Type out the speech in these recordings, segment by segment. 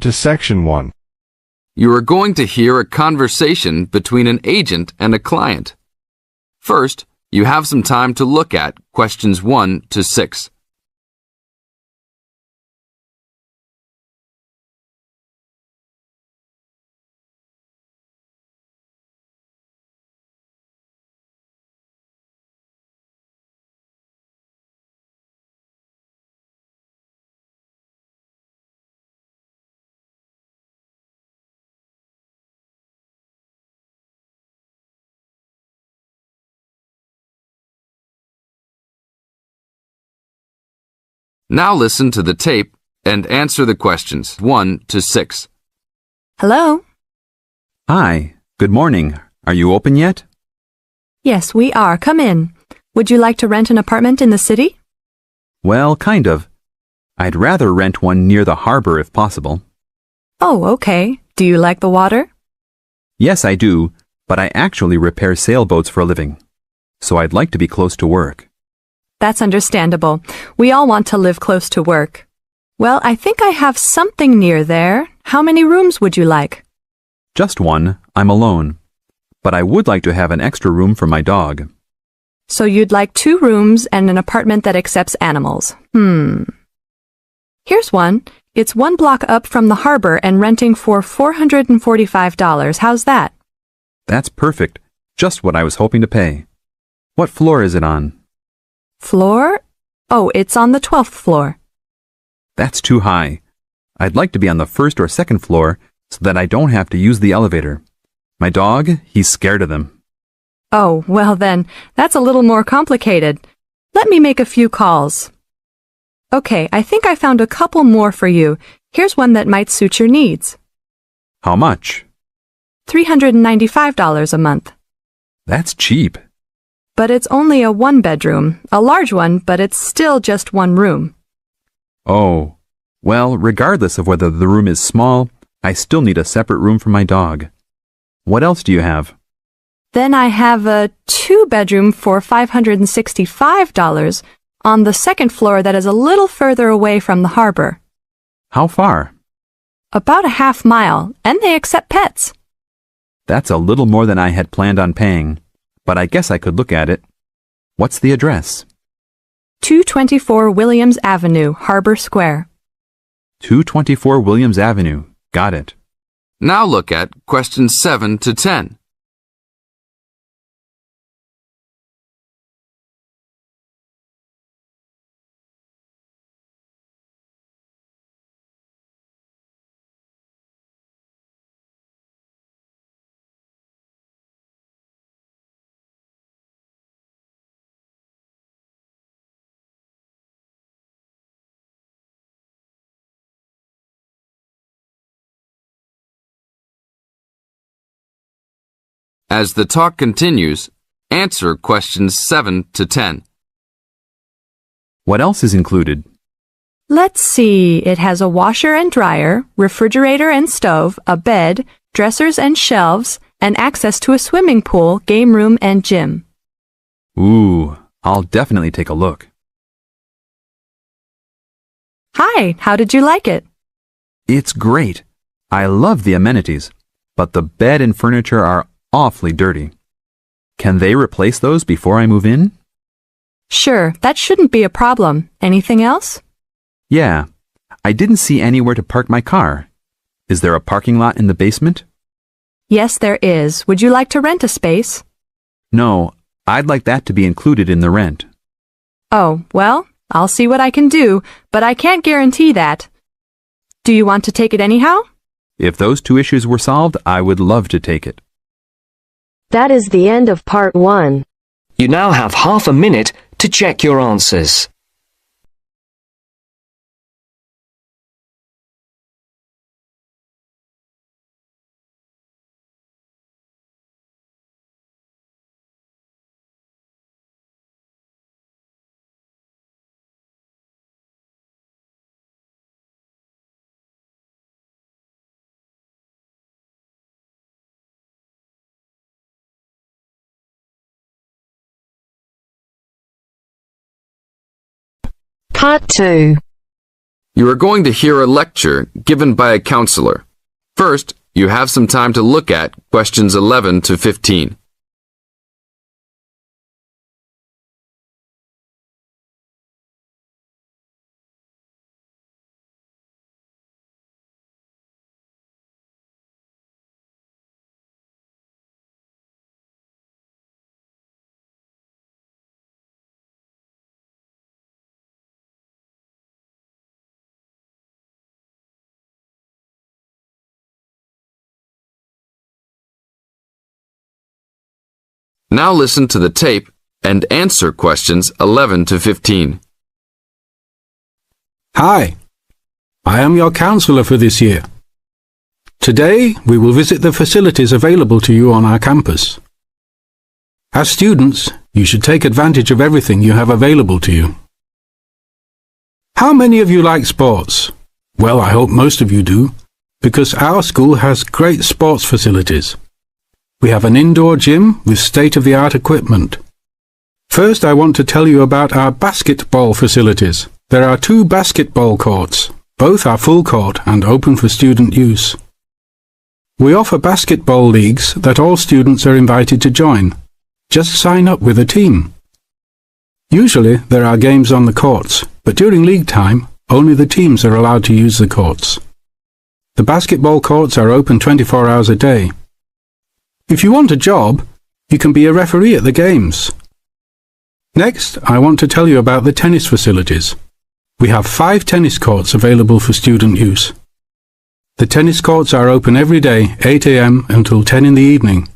to Section 1. You are going to hear a conversation between an agent and a client. First, you have some time to look at questions 1 to 6. Now listen to the tape and answer the questions 1 to 6. Hello? Hi, good morning. Are you open yet? Yes, we are. Come in. Would you like to rent an apartment in the city? Well, kind of. I'd rather rent one near the harbor if possible. Oh, okay. Do you like the water? Yes, I do, but I actually repair sailboats for a living. So I'd like to be close to work. That's understandable. We all want to live close to work. Well, I think I have something near there. How many rooms would you like? Just one. I'm alone. But I would like to have an extra room for my dog. So you'd like 2 rooms and an apartment that accepts animals. Here's one. It's 1 block up from the harbor and renting for $445. How's that? That's perfect. Just what I was hoping to pay. What floor is it on? Floor? Oh, it's on the 12th floor. That's too high. I'd like to be on the 1st or 2nd floor so that I don't have to use the elevator. My dog, he's scared of them. Oh, well then, that's a little more complicated. Let me make a few calls. Okay, I think I found a couple more for you. Here's one that might suit your needs. How much? $395 a month. That's cheap. But it's only a 1-bedroom, a large one, but it's still just 1 room. Oh, well, regardless of whether the room is small, I still need a separate room for my dog. What else do you have? Then I have a 2-bedroom for $565 on the 2nd floor that is a little further away from the harbor. How far? About a half mile, and they accept pets. That's a little more than I had planned on paying, but I guess I could look at it. What's the address? 224 Williams Avenue, Harbor Square. 224 Williams Avenue. Got it. Now look at questions 7 to 10. As the talk continues, answer questions 7 to 10. What else is included? Let's see, it has a washer and dryer, refrigerator and stove, a bed, dressers and shelves, and access to a swimming pool, game room, and gym. Ooh, I'll definitely take a look. Hi, how did you like it? It's great. I love the amenities, but the bed and furniture are awfully dirty. Can they replace those before I move in? Sure, that shouldn't be a problem. Anything else? Yeah. I didn't see anywhere to park my car. Is there a parking lot in the basement? Yes, there is. Would you like to rent a space? No, I'd like that to be included in the rent. Oh, well, I'll see what I can do, but I can't guarantee that. Do you want to take it anyhow? If those 2 issues were solved, I would love to take it. That is the end of part 1. You now have half a minute to check your answers. Part 2. You are going to hear a lecture given by a counselor. First, you have some time to look at questions 11 to 15. Now listen to the tape and answer questions 11 to 15. Hi, I am your counselor for this year. Today, we will visit the facilities available to you on our campus. As students, you should take advantage of everything you have available to you. How many of you like sports? Well, I hope most of you do, because our school has great sports facilities. We have an indoor gym with state-of-the-art equipment. First, I want to tell you about our basketball facilities. There are 2 basketball courts. Both are full court and open for student use. We offer basketball leagues that all students are invited to join. Just sign up with a team. Usually, there are games on the courts, but during league time, only the teams are allowed to use the courts. The basketball courts are open 24 hours a day. If you want a job, you can be a referee at the games. Next, I want to tell you about the tennis facilities. We have 5 tennis courts available for student use. The tennis courts are open every day, 8 a.m. until 10 in the evening.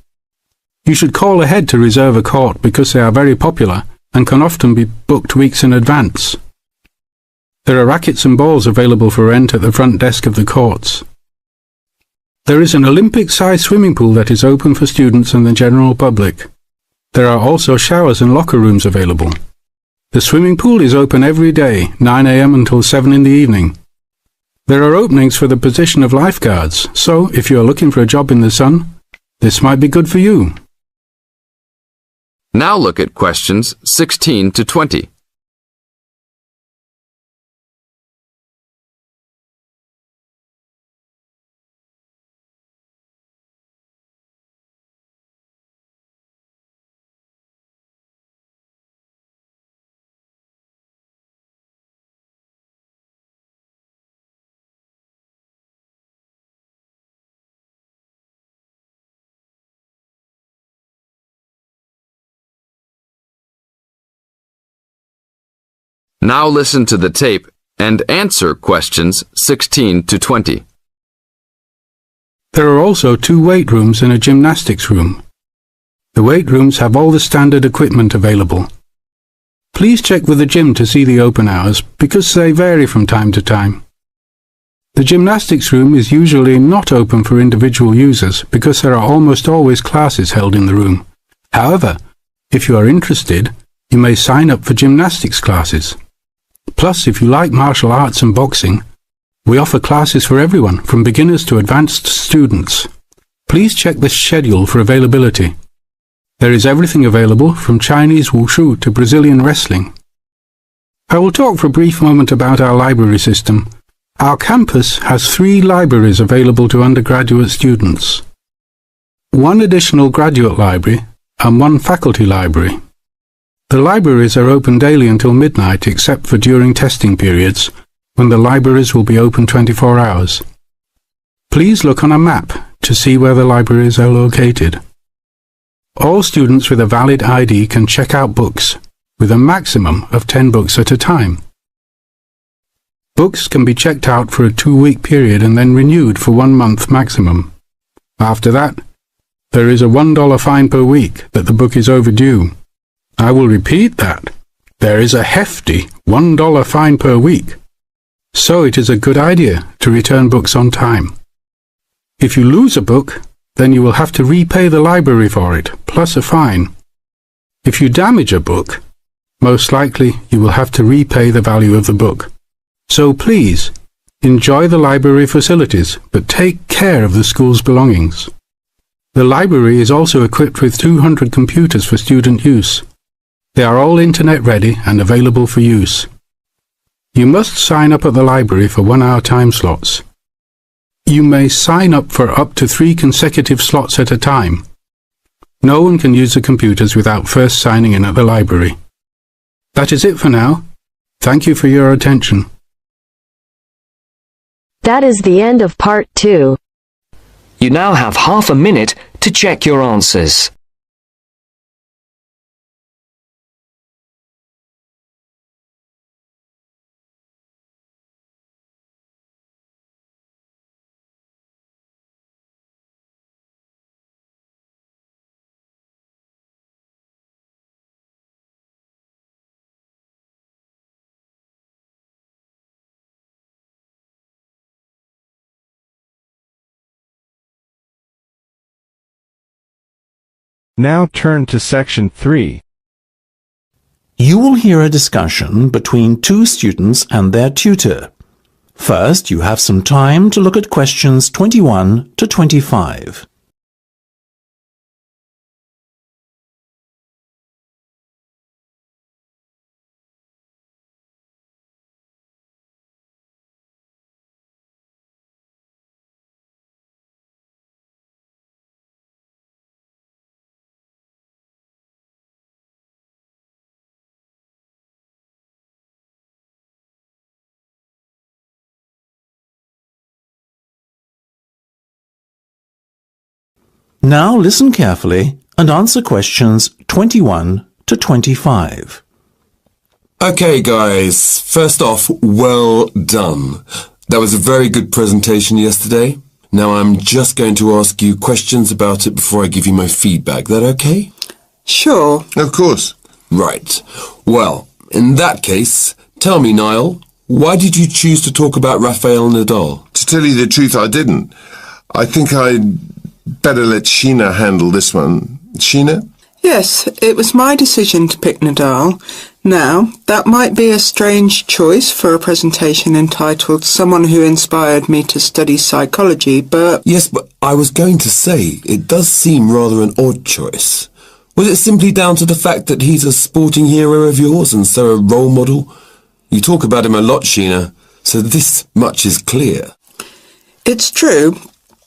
You should call ahead to reserve a court because they are very popular and can often be booked weeks in advance. There are rackets and balls available for rent at the front desk of the courts. There is an Olympic-sized swimming pool that is open for students and the general public. There are also showers and locker rooms available. The swimming pool is open every day, 9 a.m. until 7 in the evening. There are openings for the position of lifeguards, so if you are looking for a job in the sun, this might be good for you. Now look at questions 16 to 20. Now listen to the tape and answer questions 16 to 20. There are also 2 weight rooms and a gymnastics room. The weight rooms have all the standard equipment available. Please check with the gym to see the open hours because they vary from time to time. The gymnastics room is usually not open for individual users because there are almost always classes held in the room. However, if you are interested, you may sign up for gymnastics classes. Plus, if you like martial arts and boxing, we offer classes for everyone, from beginners to advanced students. Please check the schedule for availability. There is everything available, from Chinese wushu to Brazilian wrestling. I will talk for a brief moment about our library system. Our campus has 3 libraries available to undergraduate students, 1 additional graduate library, and 1 faculty library. The libraries are open daily until midnight except for during testing periods, when the libraries will be open 24 hours. Please look on a map to see where the libraries are located. All students with a valid ID can check out books, with a maximum of 10 books at a time. Books can be checked out for a 2-week period and then renewed for 1 month maximum. After that, there is a $1 fine per week that the book is overdue. I will repeat that. There is a hefty $1 fine per week. So it is a good idea to return books on time. If you lose a book, then you will have to repay the library for it, plus a fine. If you damage a book, most likely you will have to repay the value of the book. So please, enjoy the library facilities, but take care of the school's belongings. The library is also equipped with 200 computers for student use. They are all internet ready and available for use. You must sign up at the library for 1-hour time slots. You may sign up for up to 3 consecutive slots at a time. No one can use the computers without first signing in at the library. That is it for now. Thank you for your attention. That is the end of part 2. You now have half a minute to check your answers. Now turn to section 3. You will hear a discussion between 2 students and their tutor. First, you have some time to look at questions 21 to 25. Now listen carefully and answer questions 21 to 25. Okay, guys. First off, well done. That was a very good presentation yesterday. Now I'm just going to ask you questions about it before I give you my feedback. That okay? Sure. Of course. Right. Well, in that case, tell me, Niall, why did you choose to talk about Rafael Nadal? To tell you the truth, I didn't. I think I'd better let Sheena handle this one. Sheena? Yes, it was my decision to pick Nadal. Now, that might be a strange choice for a presentation entitled Someone Who Inspired Me to Study Psychology, but... Yes, but I was going to say, it does seem rather an odd choice. Was it simply down to the fact that he's a sporting hero of yours and so a role model? You talk about him a lot, Sheena, so this much is clear. It's true.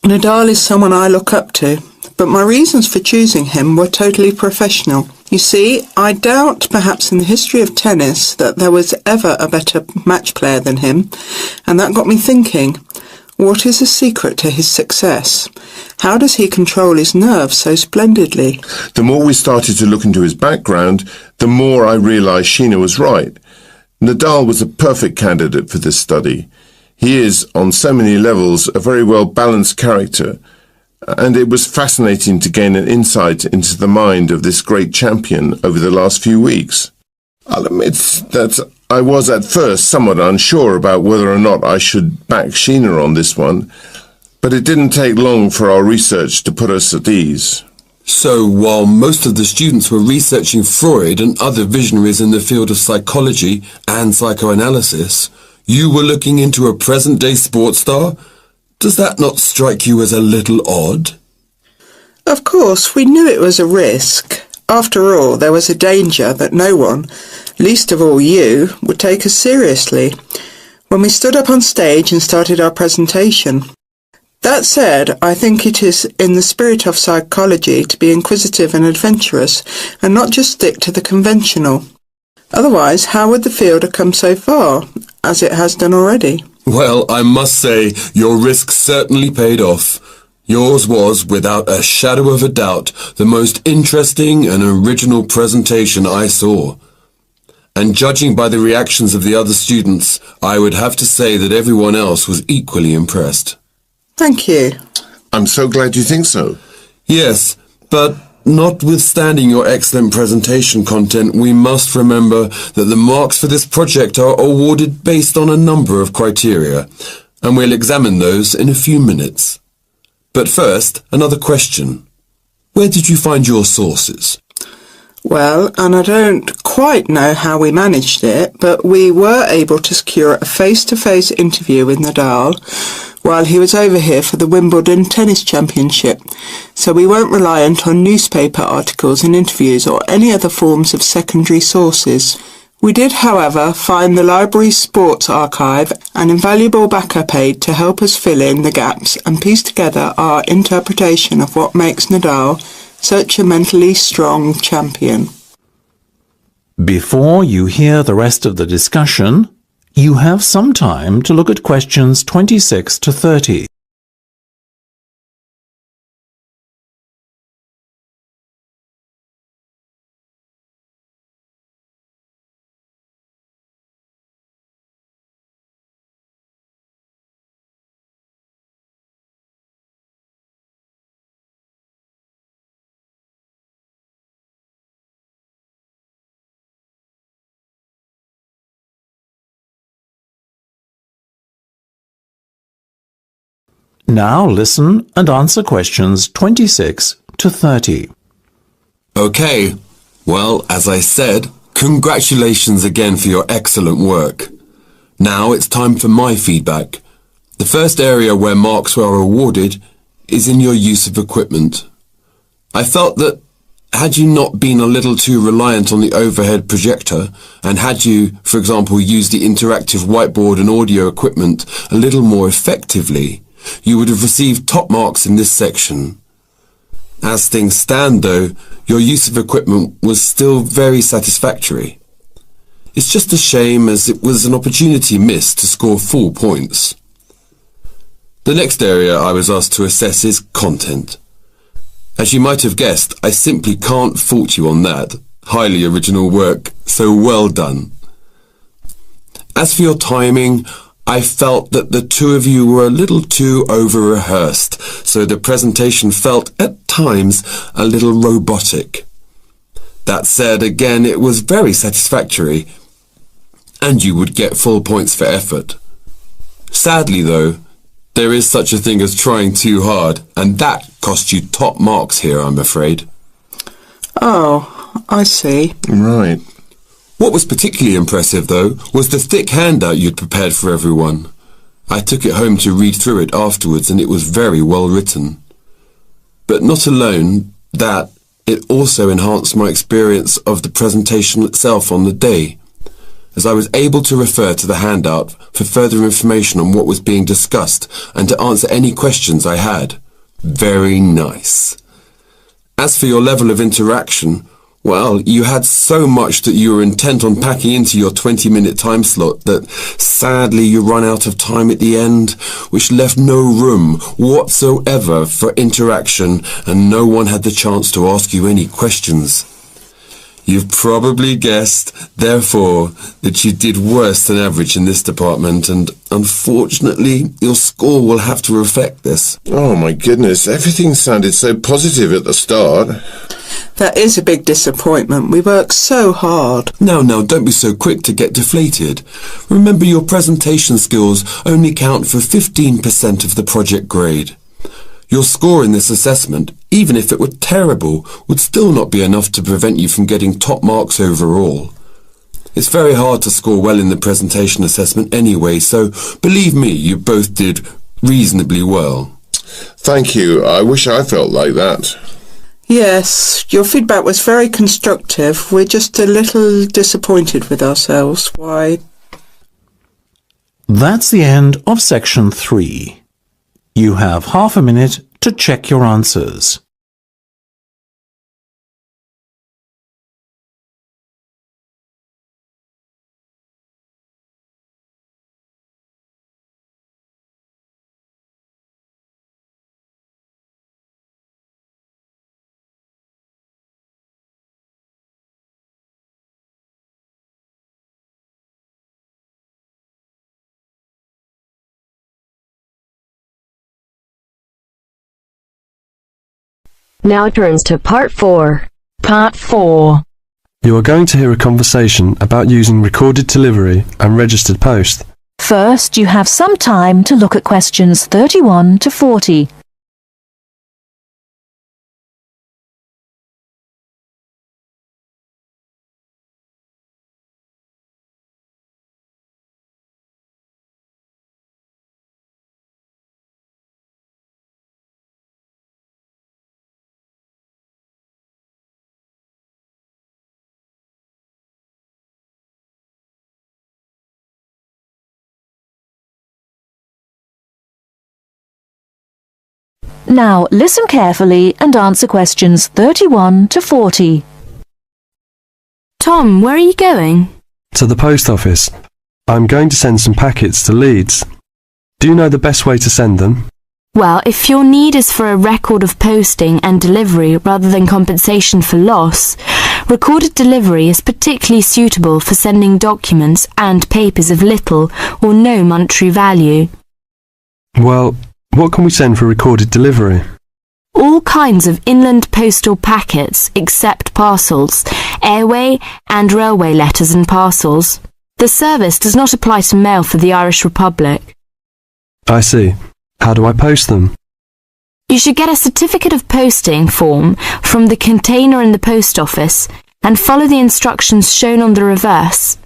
Nadal is someone I look up to, but my reasons for choosing him were totally professional. You see, I doubt perhaps in the history of tennis that there was ever a better match player than him, and that got me thinking, what is the secret to his success? How does he control his nerves so splendidly? The more we started to look into his background, the more I realized Sheena was right. Nadal was a perfect candidate for this study. He is, on so many levels, a very well-balanced character, and it was fascinating to gain an insight into the mind of this great champion over the last few weeks. I'll admit that I was at first somewhat unsure about whether or not I should back Sheena on this one, but it didn't take long for our research to put us at ease. So, while most of the students were researching Freud and other visionaries in the field of psychology and psychoanalysis, you were looking into a present-day sports star? Does that not strike you as a little odd? Of course, we knew it was a risk. After all, there was a danger that no one, least of all you, would take us seriously when we stood up on stage and started our presentation. That said, I think it is in the spirit of psychology to be inquisitive and adventurous and not just stick to the conventional. Otherwise, how would the field have come so far, as it has done already? Well, I must say, your risk certainly paid off. Yours was, without a shadow of a doubt, the most interesting and original presentation I saw. And judging by the reactions of the other students, I would have to say that everyone else was equally impressed. Thank you. I'm so glad you think so. Yes, but notwithstanding your excellent presentation content, we must remember that the marks for this project are awarded based on a number of criteria, and we'll examine those in a few minutes. But first, another question. Where did you find your sources? Well, and I don't quite know how we managed it, but we were able to secure a face-to-face interview with Nadal while he was over here for the Wimbledon Tennis Championship, so we weren't reliant on newspaper articles and interviews or any other forms of secondary sources. We did, however, find the library's sports archive an invaluable backup aid to help us fill in the gaps and piece together our interpretation of what makes Nadal such a mentally strong champion. Before you hear the rest of the discussion, you have some time to look at questions 26 to 30. Now listen and answer questions 26 to 30. Okay, well, as I said, congratulations again for your excellent work. Now it's time for my feedback. The first area where marks were awarded is in your use of equipment. I felt that had you not been a little too reliant on the overhead projector, and had you, for example, used the interactive whiteboard and audio equipment a little more effectively, you would have received top marks in this section. As things stand, though, your use of equipment was still very satisfactory. It's just a shame as it was an opportunity missed to score full points. The next area I was asked to assess is content. As you might have guessed, I simply can't fault you on that. Highly original work, so well done. As for your timing, I felt that the two of you were a little too over-rehearsed, so the presentation felt, at times, a little robotic. That said, again, it was very satisfactory, and you would get full points for effort. Sadly, though, there is such a thing as trying too hard, and that cost you top marks here, I'm afraid. Oh, I see. Right. What was particularly impressive, though, was the thick handout you'd prepared for everyone. I took it home to read through it afterwards, and it was very well written. But not alone that, it also enhanced my experience of the presentation itself on the day, as I was able to refer to the handout for further information on what was being discussed and to answer any questions I had. Very nice. As for your level of interaction, well, you had so much that you were intent on packing into your 20-minute time slot that sadly you ran out of time at the end, which left no room whatsoever for interaction, and no one had the chance to ask you any questions. You've probably guessed, therefore, that you did worse than average in this department, and unfortunately, your score will have to reflect this. Oh my goodness, everything sounded so positive at the start. That is a big disappointment. We worked so hard. Now, don't be so quick to get deflated. Remember, your presentation skills only count for 15% of the project grade. Your score in this assessment, even if it were terrible, would still not be enough to prevent you from getting top marks overall. It's very hard to score well in the presentation assessment anyway, so believe me, you both did reasonably well. Thank you. I wish I felt like that. Yes, your feedback was very constructive. We're just a little disappointed with ourselves. Why? That's the end of section 3. You have half a minute to check your answers. Now turns to part 4. Part 4. You are going to hear a conversation about using recorded delivery and registered post. First, you have some time to look at questions 31 to 40. Now listen carefully and answer questions 31 to 40. Tom, where are you going? To the post office. I'm going to send some packets to Leeds. Do you know the best way to send them? Well, if your need is for a record of posting and delivery rather than compensation for loss, recorded delivery is particularly suitable for sending documents and papers of little or no monetary value. Well, what can we send for recorded delivery? All kinds of inland postal packets except parcels, airway and railway letters and parcels. The service does not apply to mail for the Irish Republic. I see. How do I post them? You should get a certificate of posting form from the container in the post office and follow the instructions shown on the reverse.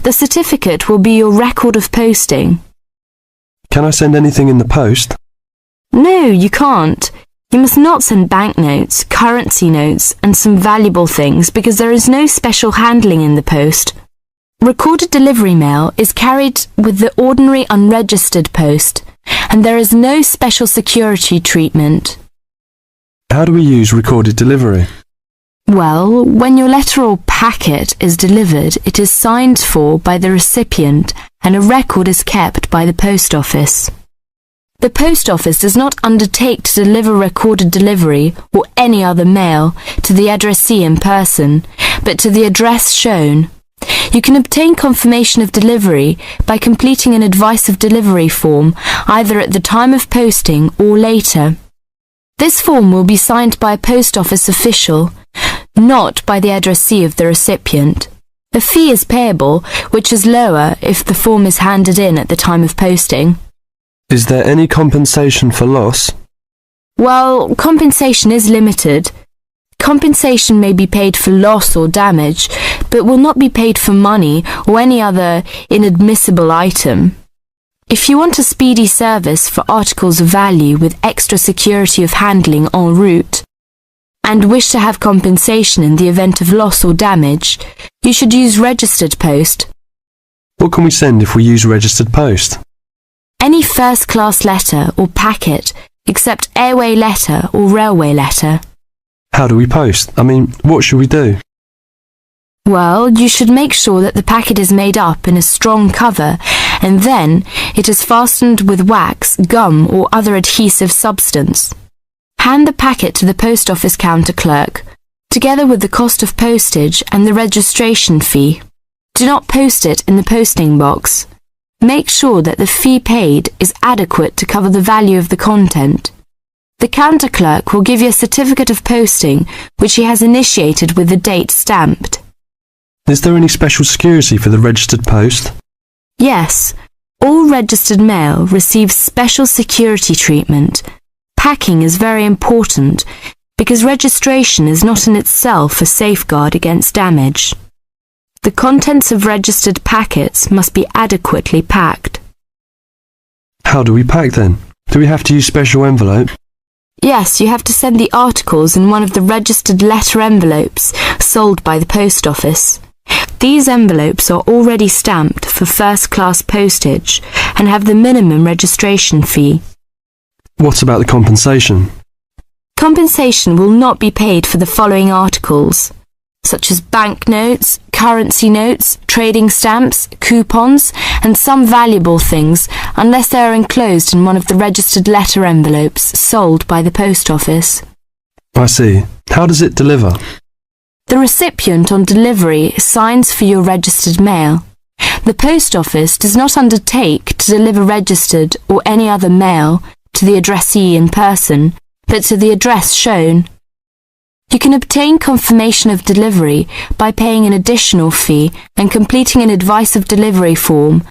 The certificate will be your record of posting. Can I send anything in the post? No, you can't. You must not send banknotes, currency notes, and some valuable things because there is no special handling in the post. Recorded delivery mail is carried with the ordinary unregistered post, and there is no special security treatment. How do we use recorded delivery? Well, when your letter or packet is delivered, it is signed for by the recipient and a record is kept by the post office. The post office does not undertake to deliver recorded delivery or any other mail to the addressee in person, but to the address shown. You can obtain confirmation of delivery by completing an advice of delivery form either at the time of posting or later. This form will be signed by a post office official, not by the addressee of the recipient. A fee is payable, which is lower if the form is handed in at the time of posting. Is there any compensation for loss? Well, compensation is limited. Compensation may be paid for loss or damage, but will not be paid for money or any other inadmissible item. If you want a speedy service for articles of value with extra security of handling en route, and wish to have compensation in the event of loss or damage, you should use registered post. What can we send if we use registered post? Any first-class letter or packet except airway letter or railway letter. How do we post? What should we do? Well, you should make sure that the packet is made up in a strong cover and then it is fastened with wax, gum or other adhesive substance. Hand the packet to the post office counter clerk, together with the cost of postage and the registration fee. Do not post it in the posting box. Make sure that the fee paid is adequate to cover the value of the content. The counter clerk will give you a certificate of posting which he has initiated with the date stamped. Is there any special security for the registered post? Yes, all registered mail receives special security treatment. Packing is very important because registration is not in itself a safeguard against damage. The contents of registered packets must be adequately packed. How do we pack then? Do we have to use special envelope? Yes, you have to send the articles in one of the registered letter envelopes sold by the post office. These envelopes are already stamped for first-class postage and have the minimum registration fee. What about the compensation? Compensation will not be paid for the following articles, such as banknotes, currency notes, trading stamps, coupons, and some valuable things, unless they are enclosed in one of the registered letter envelopes sold by the post office. I see. How does it deliver? The recipient on delivery signs for your registered mail. The post office does not undertake to deliver registered or any other mail to the addressee in person, but to the address shown. You can obtain confirmation of delivery by paying an additional fee and completing an advice of delivery form,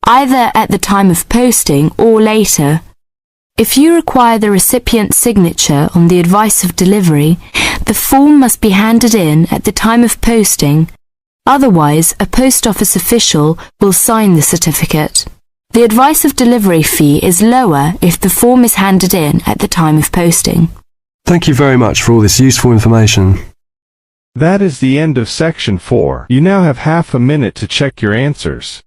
either at the time of posting or later. If you require the recipient's signature on the advice of delivery, the form must be handed in at the time of posting. Otherwise, a post office official will sign the certificate. The advice of delivery fee is lower if the form is handed in at the time of posting. Thank you very much for all this useful information. That is the end of section 4. You now have half a minute to check your answers.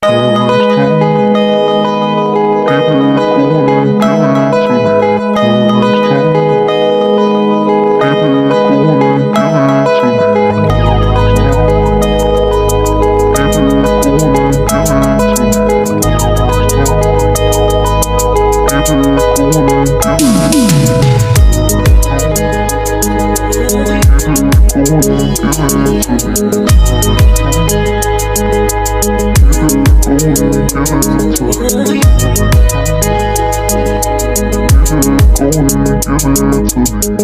Give it to me.